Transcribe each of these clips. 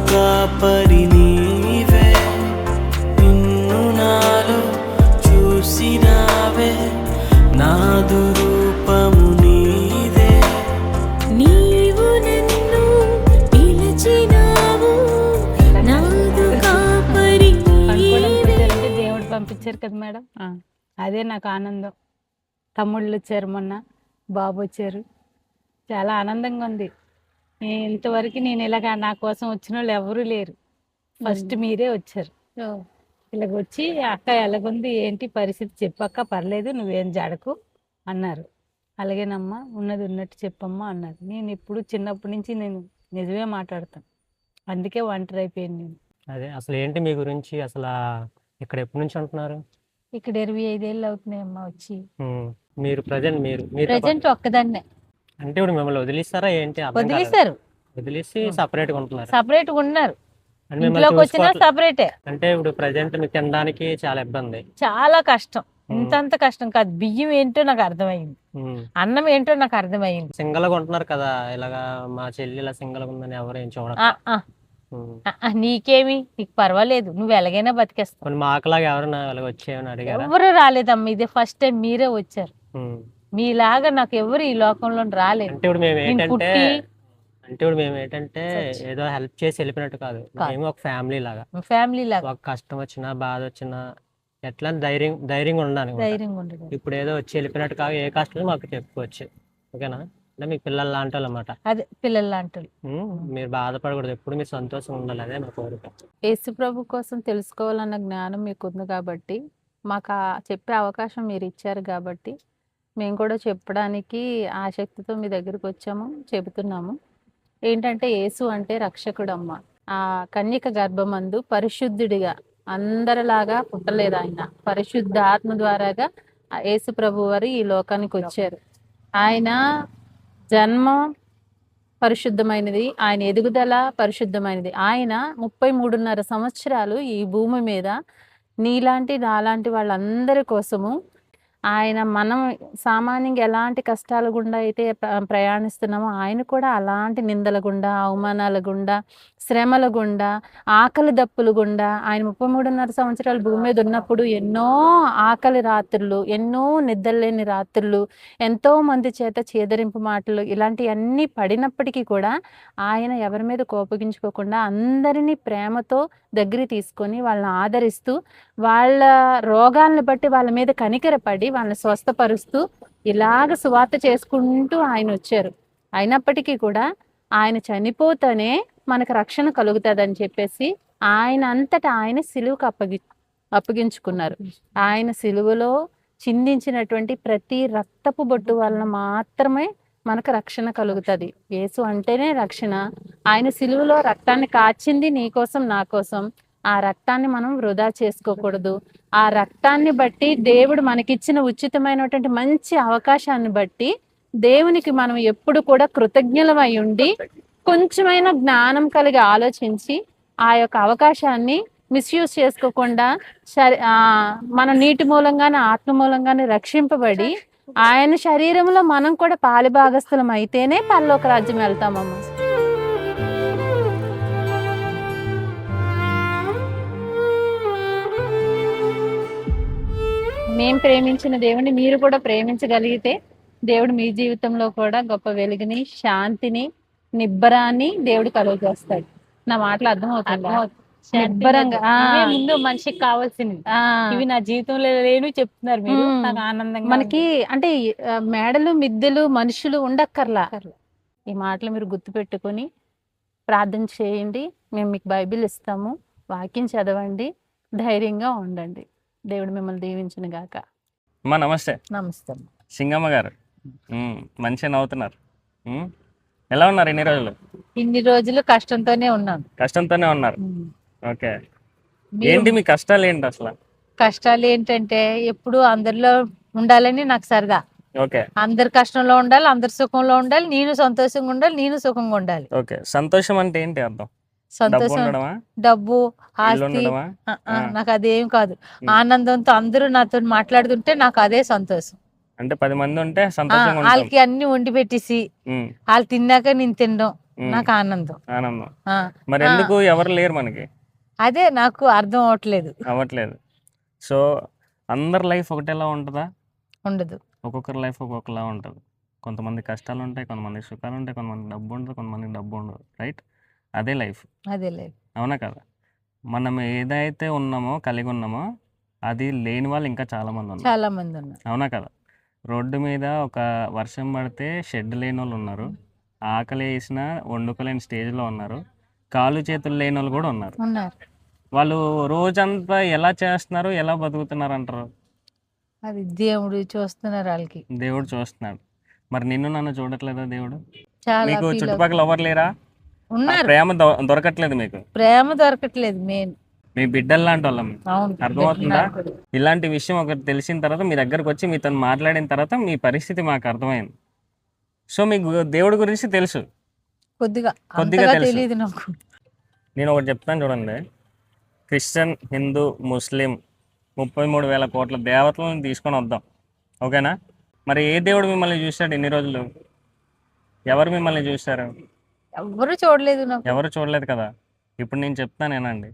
కాపరి నీవే, నిన్ను నాలో చూసినావే, నాదు రూపము నీదే. నీవు నన్ను పిలిచినావు, నాదు కాపరి నీవే. దేవుడు పంపించారు కదా మేడం, అదే నాకు ఆనందం. తమ్ముళ్ళు వచ్చారు, మొన్న బాబు వచ్చారు, చాలా ఆనందంగా ఉంది. ఇంతవరకు నేను ఇలాగ నా కోసం వచ్చిన వాళ్ళు ఎవరూ లేరు, ఫస్ట్ మీరే వచ్చారు. ఇలాగ వచ్చి అక్క ఎలాగుంది ఏంటి పరిస్థితి చెప్పక్క, పర్లేదు నువ్వేం జడకు అన్నారు. అలాగేనమ్మా ఉన్నది ఉన్నట్టు చెప్పమ్మా అన్నారు. నేను ఇప్పుడు చిన్నప్పటి నుంచి నేను నిజమే మాట్లాడతాను, అందుకే ఒంటరి అయిపోయాను నేను. అదే అసలు ఏంటి మీ గురించి, అసలు ఇక్కడ ఎప్పటి నుంచి ఉంటున్నారు? ఇక్కడ 25 ఏళ్ళు అవుతున్నాయమ్మా వచ్చి. మీరు ప్రజెంట్ ఒక్కదాన్నే. అంటే ఇప్పుడు మిమ్మల్ని వదిలిస్తారా ఏంటి? వదిలేశారు, వదిలేసి సపరేట్ గా ఉంటున్నారు. సపరేట్ గా ఉన్నారు, అంటే మిమ్మల్ని ఇంట్లోకి వచ్చినా సపరేటే. అంటే ఇప్పుడు ప్రజెంట్ మీకు తినడానికి చాలా ఇబ్బంది, చాలా కష్టం. ఇంతంత కష్టం కాదు, బియ్యం ఏంటో నాకు అర్థమైంది, అన్నం ఏంటో నాకు అర్థమైంది. సింగల్ గా ఉంటున్నారు కదా, ఇలాగా మా చెల్లి ఇలా సింగల్ గా ఉందని ఎవరు ఏం చూడరు. నీకేమి, నీకు పర్వాలేదు, నువ్వు ఎలాగైనా బతికేస్తావు. మాకులాగా ఎవరైనా ఇలాగ వచ్చేయని అడిగారా? ఎవరు రాలేదమ్మా, ఇదే ఫస్ట్ టైం మీరే వచ్చారు. మీలాగా నాకు ఎవరు ఈ లోకంలో రాలేదు. అంటే ఇప్పుడు మేము ఏంటంటే ఏదో హెల్ప్ చేసి వెళ్ళిపోయినట్టు కాదు, మేము ఒక ఫ్యామిలీ లాగా. ఒక కష్టం వచ్చినా బాధ వచ్చినా ఎట్లా ధైర్యంగా ఉండడానికి. ఇప్పుడు ఏదో వచ్చి వెళ్ళిపోయినట్టు కాదు, ఏ కష్టం మాకు చెప్పుకోవచ్చు. ఓకేనా? అంటే మీ పిల్లలు లాంటి వాళ్ళు అన్నమాట. అదే పిల్లలు లాంటి. మీరు బాధపడకూడదు, ఎప్పుడు మీరు సంతోషంగా ఉండాలి, అదే మా కోరిక. యేసు ప్రభు కోసం తెలుసుకోవాలన్న జ్ఞానం మీకు ఉంది కాబట్టి, మాకు చెప్పే అవకాశం మీరు ఇచ్చారు కాబట్టి మేము కూడా చెప్పడానికి ఆసక్తితో మీ దగ్గరికి వచ్చాము, చెబుతున్నాము. ఏంటంటే యేసు అంటే రక్షకుడు అమ్మ. ఆ కన్యక గర్భమందు పరిశుద్ధుడిగా అందరిలాగా పుట్టలేదు ఆయన, పరిశుద్ధాత్మ ద్వారాగా యేసు ప్రభు వారు ఈ లోకానికి వచ్చారు. ఆయన జన్మం పరిశుద్ధమైనది, ఆయన ఎదుగుదల పరిశుద్ధమైనది. ఆయన 33.5 సంవత్సరాలు ఈ భూమి మీద నీలాంటి నాలాంటి వాళ్ళందరి కోసము ఆయన, మనం సామాన్యంగా ఎలాంటి కష్టాల గుండా అయితే ప్రయాణిస్తున్నామో ఆయన కూడా అలాంటి నిందల గుండా, అవమానాల గుండా, శ్రమల గుండా, ఆకలి దప్పుల గుండా ఆయన 33.5 సంవత్సరాలు భూమి మీద ఉన్నప్పుడు ఎన్నో ఆకలి రాత్రులు, ఎన్నో నిద్రలేని రాత్రులు, ఎంతో మంది చేత చేదరింపు మాటలు, ఇలాంటివన్నీ పడినప్పటికీ కూడా ఆయన ఎవరి మీద కోపగించుకోకుండా అందరినీ ప్రేమతో దగ్గర తీసుకొని వాళ్ళని ఆదరిస్తూ, వాళ్ళ రోగాలను బట్టి వాళ్ళ మీద కనికరపడి వాళ్ళని స్వస్థపరుస్తూ ఇలాగ సువార్త చేసుకుంటూ ఆయన వచ్చారు. అయినప్పటికీ కూడా ఆయన చనిపోతేనే మనకు రక్షణ కలుగుతుందని చెప్పేసి ఆయన అంతటా ఆయన సిలువకు అప్పగించుకున్నారు. ఆయన సిలువలో చిందించినటువంటి ప్రతి రక్తపు బొట్టు వలన మాత్రమే మనకు రక్షణ కలుగుతుంది. యేసు అంటేనే రక్షణ. ఆయన సిలువలో రక్తాన్ని కాచింది నీ కోసం నా కోసం. ఆ రక్తాన్ని మనం వృధా చేసుకోకూడదు. ఆ రక్తాన్ని బట్టి దేవుడు మనకిచ్చిన ఉచితమైనటువంటి మంచి అవకాశాన్ని బట్టి దేవునికి మనం ఎప్పుడు కూడా కృతజ్ఞులమై ఉండి కొంచెమైనా జ్ఞానం కలిగి ఆలోచించి ఆ యొక్క అవకాశాన్ని మిస్యూజ్ చేసుకోకుండా మన నీటి మూలంగానే ఆత్మ మూలంగానే రక్షింపబడి ఆయన శరీరంలో మనం కూడా పాలిభాగస్థులం అయితేనే పరలోక రాజ్యం వెళ్తామమ్మ. మేం ప్రేమించిన దేవుని మీరు కూడా ప్రేమించగలిగితే దేవుడు మీ జీవితంలో కూడా గొప్ప వెలుగుని, శాంతిని, నిబ్బరాన్ని దేవుడు కలుగు చేస్తాడు. నా మాటలు అర్థమవుతుందా? నిబ్బరంగా ముందు మనిషికి కావాల్సింది ఇవి నా జీవితంలో లేను చెప్తున్నారు మీరు. నాకు ఆనందంగా మనకి అంటే మేడలు మిద్దెలు మనుషులు ఉండక్కర్లా. ఈ మాటలు మీరు గుర్తుపెట్టుకొని ప్రార్థన చేయండి. మేము మీకు బైబిల్ ఇస్తాము, వాక్యం చదవండి, ధైర్యంగా ఉండండి. దేవుడు మిమ్మల్ని దీవించిన గాక. అమ్మా నమస్తే. నమస్తే సింగమ్మ గారు, మంచిగా నవ్వుతున్నారు. ఎలా ఉన్నారు ఇన్ని రోజులు? ఇన్ని రోజులు కష్టంతోనే ఉన్నాను. కష్టంతోనే ఉన్నారు. ఓకే, ఏంటి మీ కష్టాలు ఏంటి అసలు? కష్టాలు ఏంటంటే ఎప్పుడు అందరిలో ఉండాలని నాకు సరదా. ఓకే, అందరు కష్టంలో ఉండాలి, అందరు సుఖంలో ఉండాలి, నేను సంతోషంగా ఉండాలి, నేను సుఖంగా ఉండాలి. ఓకే, సంతోషం అంటే ఏంటి అర్థం? సంతోషం, డబ్బు, ఆస్తి నాకు అదేం కాదు. ఆనందంతో అందరూ నాతో మాట్లాడుతుంటే నాకు అదే సంతోషం. అంటే 10 మంది ఉంటే సంతోషంగా వాళ్ళకి అన్ని వండి పెట్టేసి వాళ్ళు తిన్నాక నేను తినడం, నాకు ఆనందం. ఆనందం. ఆ, మరి ఎందుకు ఎవరు లేరు మనకి? అదే నాకు అర్థం అవ్వట్లేదు. సో అందరి లైఫ్ ఒకటేలా ఉంటుందా? ఉండదు. ఒక్కొక్కరి లైఫ్ ఒక్కొక్కలా ఉంటుంది. కొంతమంది కష్టాలు ఉంటాయి, కొంతమంది సుఖాలు ఉంటాయి, కొంతమంది డబ్బు ఉంటుంది, కొంతమందికి డబ్బు ఉండదు. రైట్? అదే లైఫ్. అవునా కదా? మనం ఏదైతే ఉన్నామో కలిగి ఉన్నామో అది లేని వాళ్ళు ఇంకా చాలామంది ఉన్నారు. అవునా కదా? రోడ్డు మీద ఒక వర్షం పడితే షెడ్ లేని వాళ్ళు ఉన్నారు, ఆకలి వేసినా వండుకోలేని స్టేజ్లో ఉన్నారు, కాళ్ళు చేతులు లేని వాళ్ళు కూడా ఉన్నారు. వాళ్ళు రోజంతా ఎలా చేస్తున్నారు, ఎలా బతుకుతున్నారు అంటారు? అది దేవుడు చూస్తున్నారు వాళ్ళకి. దేవుడు చూస్తున్నాడు. మరి నిన్ను నన్ను చూడట్లేదా దేవుడు? చాలా మీకు feel చుట్టుపక్కల ఎవరు లేరా? ఉన్నారు. ప్రేమ దొరకట్లేదు మీకు? ప్రేమ దొరకట్లేదు మెయిన్. మీ బిడ్డలు లాంటి వాళ్ళం. అవును. అర్థమవుతుందా? ఇలాంటి విషయం ఒకటి తెలిసిన తర్వాత మీ దగ్గరకు వచ్చి మీతో మాట్లాడిన తర్వాత మీ పరిస్థితి మాకు అర్థమైంది. సో మీకు దేవుడి గురించి తెలుసు, కొద్దిగా తెలుసు. తెలియదు నాకు. నేను ఒకటి చెప్తాను చూడండి. క్రిస్టియన్, హిందూ, ముస్లిం 33,000 కోట్ల దేవతలను తీసుకొని వద్దాం, ఓకేనా? మరి ఏ దేవుడు మిమ్మల్ని చూశాడు ఇన్ని రోజులు? ఎవరు మిమ్మల్ని చూశారు? ఎవరు చూడలేదు నాకు. ఎవరు చూడలేదు కదా. ఇప్పుడు నేను చెప్తాను ఏనండి,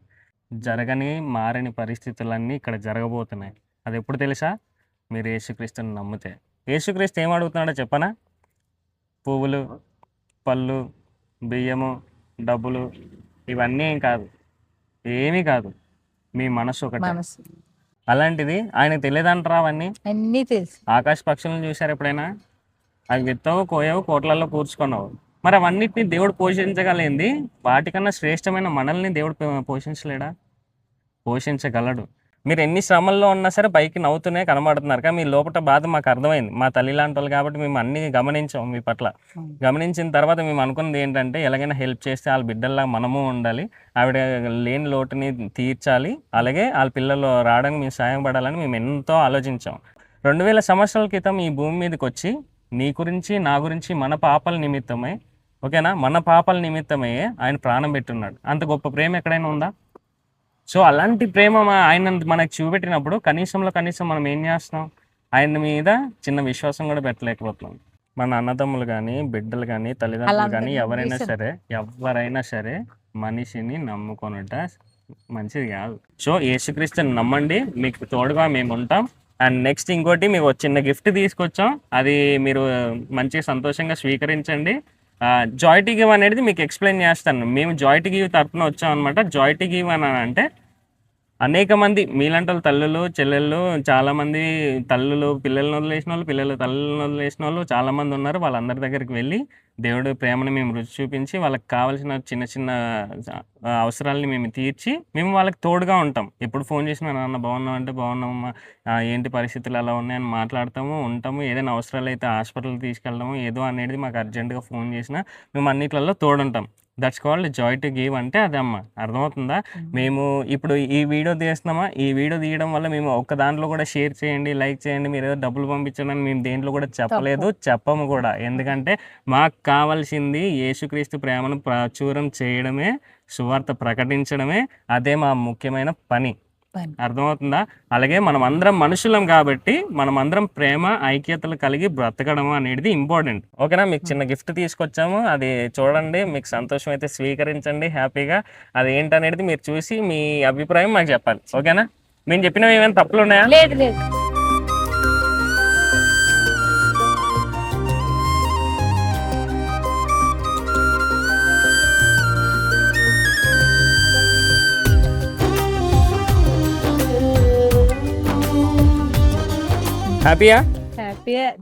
జరగని మారని పరిస్థితులన్నీ ఇక్కడ జరగబోతున్నాయి. అది ఎప్పుడు తెలుసా? మీరు యేసుక్రీస్తుని నమ్మితే. యేసుక్రీస్తు ఏం అడుగుతున్నాడో చెప్పనా? పువ్వులు, పళ్ళు, బియ్యము, డబ్బులు ఇవన్నీ ఏం కాదు, ఏమీ కాదు, మీ మనసు ఒకటి. అలాంటిది ఆయనకు తెలియదంటారా? అవన్నీ అన్నీ తెలుసు. ఆకాశ పక్షులను చూశారు ఎప్పుడైనా? అవి విత్తావు, కోయవు, కోట్లలో కూర్చుకున్నావు. మరి అవన్నిటిని దేవుడు పోషించగలిగింది, వాటికన్నా శ్రేష్టమైన మనల్ని దేవుడు పోషించలేడా? పోషించగలడు. మీరు ఎన్ని శ్రమల్లో ఉన్నా సరే పైకి నవ్వుతూనే కనబడుతున్నారు. కానీ మీ లోపల బాధ మాకు అర్థమైంది. మా తల్లి లాంటి వాళ్ళు కాబట్టి మేము అన్ని గమనించాం మీ పట్ల. గమనించిన తర్వాత మేము అనుకున్నది ఏంటంటే, ఎలాగైనా హెల్ప్ చేస్తే వాళ్ళ బిడ్డల్లా మనము ఉండాలి, ఆవిడ లేని లోటుని తీర్చాలి, అలాగే వాళ్ళ పిల్లలు రావడానికి మేము సాయం పడాలని మేము ఎంతో ఆలోచించాం. 2000 సంవత్సరాల క్రితం ఈ భూమి మీదకి వచ్చి నీ గురించి నా గురించి మన పాపాల నిమిత్తమై, ఓకేనా, మన పాపాల నిమిత్తమై ఆయన ప్రాణం పెట్టున్నాడు. అంత గొప్ప ప్రేమ ఎక్కడైనా ఉందా? సో అలాంటి ప్రేమ ఆయన మనకు చూపెట్టినప్పుడు కనీసం మనం ఏం చేస్తున్నాం? ఆయన మీద చిన్న విశ్వాసం కూడా పెట్టలేకపోతున్నాం. మన అన్నదమ్ములు కానీ, బిడ్డలు కానీ, తల్లిదండ్రులు కానీ ఎవరైనా సరే మనిషిని నమ్ముకొనుట మంచిది కాదు. సో యేసుక్రీస్తుని నమ్మండి, మీకు తోడుగా మేము ఉంటాం. అండ్ నెక్స్ట్ ఇంకోటి, మీకు చిన్న గిఫ్ట్ తీసుకొచ్చాం, అది మీరు మంచిగా సంతోషంగా స్వీకరించండి. జాయ్ టు గివ్ అనేది మీకు ఎక్స్ప్లెయిన్ చేస్తాను. మేము జాయ్ టు గివ్ తరఫున వచ్చాం అనమాట. జాయ్ టు గివ్ అని అంటే అనేక మంది మీలాంటి వాళ్ళు, తల్లులు, చెల్లెళ్ళు, చాలామంది తల్లులు పిల్లలను వదిలేసిన వాళ్ళు, పిల్లలు తల్లులను వదిలేసిన వాళ్ళు చాలామంది ఉన్నారు. వాళ్ళందరి దగ్గరికి వెళ్ళి దేవుడి ప్రేమను మేము రుచి చూపించి వాళ్ళకి కావాల్సిన చిన్న చిన్న అవసరాలని మేము తీర్చి మేము వాళ్ళకి తోడుగా ఉంటాం. ఎప్పుడు ఫోన్ చేసినా నాన్న బాగున్నాం అంటే బాగున్నామమ్మా, ఏంటి పరిస్థితులు అలా ఉన్నాయని మాట్లాడతాము, ఉంటాము. ఏదైనా అవసరాలు అయితే హాస్పిటల్కి తీసుకెళ్తాము, ఏదో అనేది మాకు అర్జెంటుగా ఫోన్ చేసినా మేము అన్నిట్లలో తోడుంటాం. That's called joy to give అంటే అదే అమ్మ. అర్థమవుతుందా? మేము ఇప్పుడు ఈ వీడియో తీస్తున్నామా, ఈ వీడియో తీయడం వల్ల మేము ఒక్క దాంట్లో కూడా షేర్ చేయండి, లైక్ చేయండి, మీరు ఏదో డబ్బులు పంపించండి మేము దేంట్లో కూడా చెప్పలేదు, చెప్పము కూడా. ఎందుకంటే మాకు కావాల్సింది యేసుక్రీస్తు ప్రేమను ప్రాచుర్యం చేయడమే, సువార్త ప్రకటించడమే, అదే మా ముఖ్యమైన పని. అర్థమవుతుందా? అలాగే మనం అందరం మనుషులం కాబట్టి మనం అందరం ప్రేమ ఐక్యతలు కలిగి బ్రతకడం అనేది ఇంపార్టెంట్. ఓకేనా? మీకు చిన్న గిఫ్ట్ తీసుకొచ్చాము, అది చూడండి, మీకు సంతోషం అయితే స్వీకరించండి హ్యాపీగా. అది ఏంటనేది మీరు చూసి మీ అభిప్రాయం మాకు చెప్పాలి, ఓకేనా? మేము చెప్పినవి ఏమైనా తప్పులు ఉన్నాయా? లేదు. హ్యాపీయా?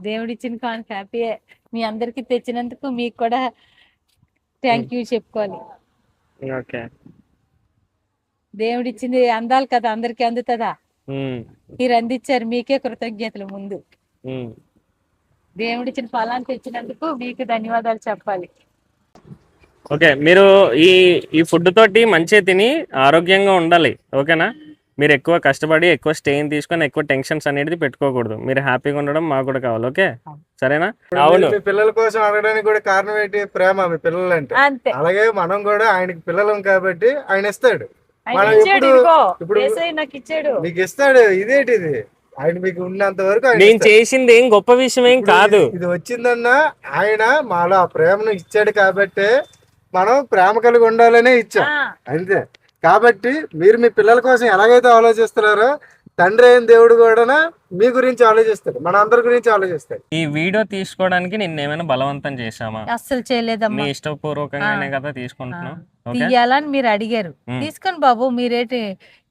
దేవుడిచ్చిన కానుక హ్యాపీయే. మీ అందరికి తెచ్చినందుకు మీకు కూడా థ్యాంక్ యూ చెప్పుకోవాలి. ఓకే. దేవుడిచ్చింది అందాలి కదా, అందరికి అందుతుందా? మీరు అందించారు, మీకే కృతజ్ఞతలు. ముందు దేవుడిచ్చిన ఫలాన్ని తెచ్చినందుకు మీకు ధన్యవాదాలు చెప్పాలి. ఓకే, మీరు ఈ ఫుడ్ తోటి మంచిగా తిని ఆరోగ్యంగా ఉండాలి, ఓకేనా? మీరు ఎక్కువ కష్టపడి ఎక్కువ స్టెయిన్ తీసుకొని ఎక్కువ టెన్షన్స్ అనేది పెట్టుకోకూడదు. మీరు హ్యాపీగా ఉండడం మాకు కూడా కావాలి, ఓకే? సరేనా? అవును. మీ పిల్లల కోసం అడగడానికి కూడా కారణం ఏంటి? ప్రేమ. మీ పిల్లలు అంటే అలాగే మనం కూడా ఆయనకి పిల్లలం కాబట్టి ఆయన ఇస్తాడు. మనం ఇప్పుడు మీకు ఇస్తాడు. ఇదేంటిది? ఆయన మీకు ఉన్నంత వరకు నేను చేసింది ఏం గొప్ప విషయం ఏం కాదు. ఇది వచ్చిందన్నా ఆయన మాలో ఆ ప్రేమను ఇచ్చాడు కాబట్టి మనం ప్రేమ కలిగి ఉండాలనే ఇచ్చాం అంతే. కాబట్టి మీరు మీ పిల్లల కోసం ఎలాగైతే ఆలోచిస్తున్నారో తండ్రి అయిన దేవుడు కూడా మీ గురించి ఆలోచిస్తాడు, మన అందరి గురించి ఆలోచిస్తాడు. ఈ వీడియో తీసుకోవడానికి నిన్ను ఏమైనా బలవంతం చేశామా? అస్సలు చేయలేదమ్మా, నీ ఇష్టపూర్వకంగానే కదా తీసుకుంటున్నావు. తీయాలని మీరు అడిగారు, తీసుకొని బాబు మీరేంటి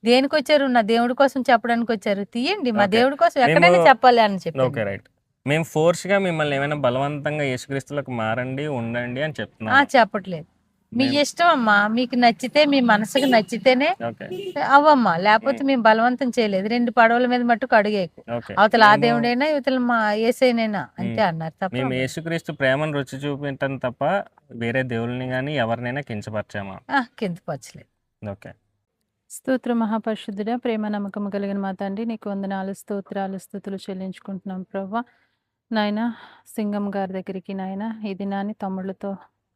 దేనికి వచ్చారు? నా దేవుడి కోసం చెప్పడానికి వచ్చారు, తీయండి, మా దేవుడి కోసం ఎక్కడైనా చెప్పాలి అని చెప్పి. Okay right. మేము ఫోర్స్ గా మిమ్మల్ని ఏమైనా బలవంతంగా యేసుక్రీస్తులకు మారండి ఉండండి అని చెప్తున్నాం? చెప్పట్లేదు, మీ ఇష్టం అమ్మా, మీకు నచ్చితే మీ మనసుకు నచ్చితేనే అవ్వమ్మా, లేకపోతే మేము బలవంతం చేయలేదు. 2 పడవల మీద మట్టుకు అడిగేకు, అవతల ఆ దేవుడైనా ఇవతల మా యేసైనైనా అంతే అన్నారు తప్ప. మేము యేసుక్రీస్తు ప్రేమను రుచి చూపించడం తప్ప వేరే దేవుళ్ళని గానీ ఎవరినైనా కించపరిచామా? కించపరచలేదు. ఓకే. స్తోత్ర మహాపరిశుద్ధుడా, ప్రేమ నమ్మకం కలిగిన మా తండ్రి, నీకు వందనాలు, స్తోత్రాలు, స్తుతులు చెల్లించుకుంటున్నాం ప్రభువా. నాయన సింగం గారి దగ్గరికి నాయన ఈ దినాన్ని తమ్ముళ్ళతో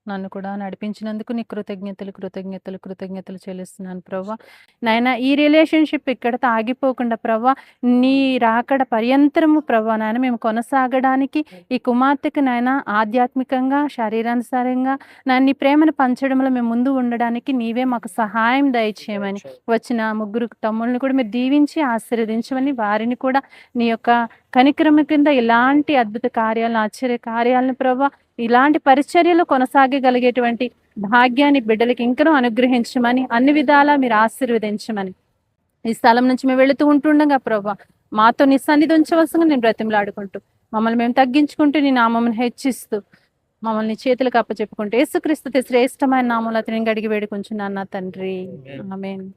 నన్ను కూడా నడిపించినందుకు నీ కృతజ్ఞతలు కృతజ్ఞతలు కృతజ్ఞతలు చెల్లిస్తున్నాను ప్రవ్వా. నాయన ఈ రిలేషన్షిప్ ఇక్కడతో ఆగిపోకుండా ప్రవ్వా, నీ రాకడ పర్యంతరము ప్రవ్వా నాయన మేము కొనసాగడానికి ఈ కుమార్తెకు నాయన ఆధ్యాత్మికంగా శరీరానుసారంగా నాయన నీ ప్రేమను పంచడంలో మేము ముందు ఉండడానికి నీవే మాకు సహాయం దయచేయమని, వచ్చిన 3 తమ్ముళ్ళని కూడా మీరు దీవించి ఆశీర్వదించమని, వారిని కూడా నీ యొక్క కనికరమ కింద ఇలాంటి అద్భుత కార్యాలను ఆశ్చర్య కార్యాలను ప్రవ్వా, ఇలాంటి పరిచర్యలు కొనసాగగలిగేటువంటి భాగ్యాన్ని బిడ్డలకి ఇంకనూ అనుగ్రహించమని, అన్ని విధాలా మీరు ఆశీర్వదించమని, ఈ స్థలం నుంచి మేము వెళుతూ ఉంటుండగా ప్రభా మాతో నీ సన్నిధి ఉంచవలసిందిగా నేను బ్రతిమలాడుకుంటూ, మమ్మల్ని మేము తగ్గించుకుంటూ నీ నామమును హెచ్చిస్తూ, మమ్మల్ని చేతులకు అప్పచెప్పుకుంటూ యేసుక్రీస్తు శ్రేష్టమైన నామములో అతని అడిగి వేడుకుంటున్నాను నా తండ్రి, ఆమేన్.